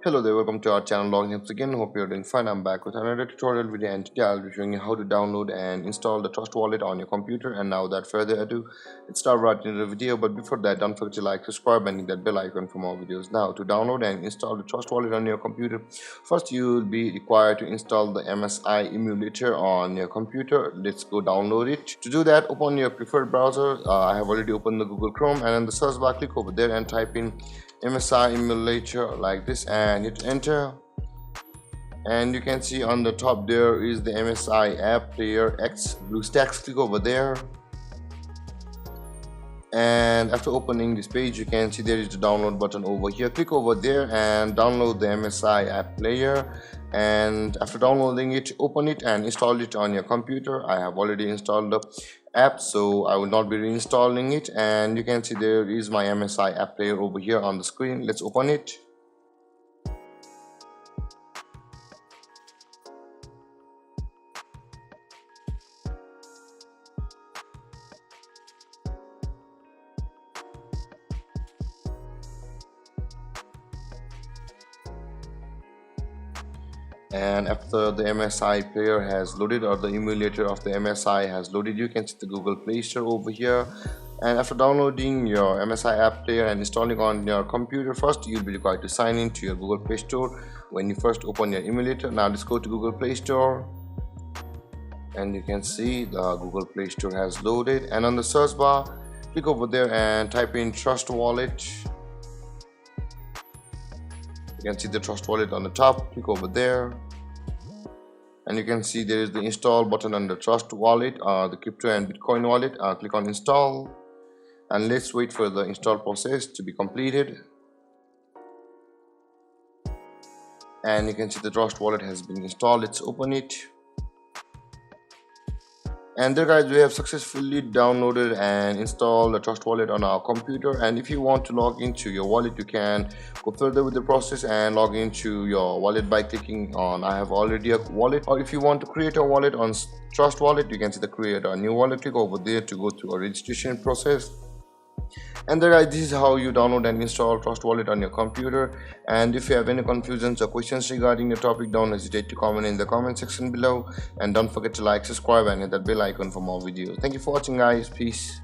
Hello there, welcome to our channel Logging Tips again. Hope you're doing fine. I'm back with another tutorial video, and today I'll be showing you how to download and install the Trust Wallet on your computer. And now without further ado, let's start right into the video. But before that, don't forget to like, subscribe and hit that bell icon for more videos. Now to download and install the Trust Wallet on your computer, first you'll be required to install the MSI emulator on your computer. Let's go download it. To do that, open your preferred browser. I have already opened the Google Chrome, and in the search bar click over there and type in MSI emulator like this and hit enter, and you can see on the top there is the MSI app player X BlueStacks. Click over there, and after opening this page you can see there is the download button over here. Click over there and download the MSI app player, and after downloading it, open it and install it on your computer. I have already installed the app, so I will not be reinstalling it, and you can see there is my MSI app player over here on the screen. Let's open it. And after the MSI player has loaded, or the emulator of the MSI has loaded, you can see the Google Play Store over here. And after downloading your MSI app player and installing on your computer, first you'll be required to sign in to your Google Play Store when you first open your emulator. Now let's go to Google Play Store, and you can see the Google Play Store has loaded, and on the search bar click over there and type in Trust Wallet. You can see the Trust Wallet on the top. Click over there, and you can see there is the install button under Trust Wallet, the crypto and Bitcoin wallet. Click on install, and let's wait for the install process to be completed. And you can see the Trust Wallet has been installed. Let's open it. And there guys, we have successfully downloaded and installed the Trust Wallet on our computer. And if you want to log into your wallet, you can go further with the process and log into your wallet by clicking on I have already a wallet. Or if you want to create a wallet on Trust Wallet, you can see the create a new wallet. Click over there to go through a registration process. And there guys, this is how you download and install Trust Wallet on your computer. And if you have any confusions or questions regarding the topic, don't hesitate to comment in the comment section below, and don't forget to like, subscribe and hit that bell icon for more videos. Thank you for watching guys. Peace.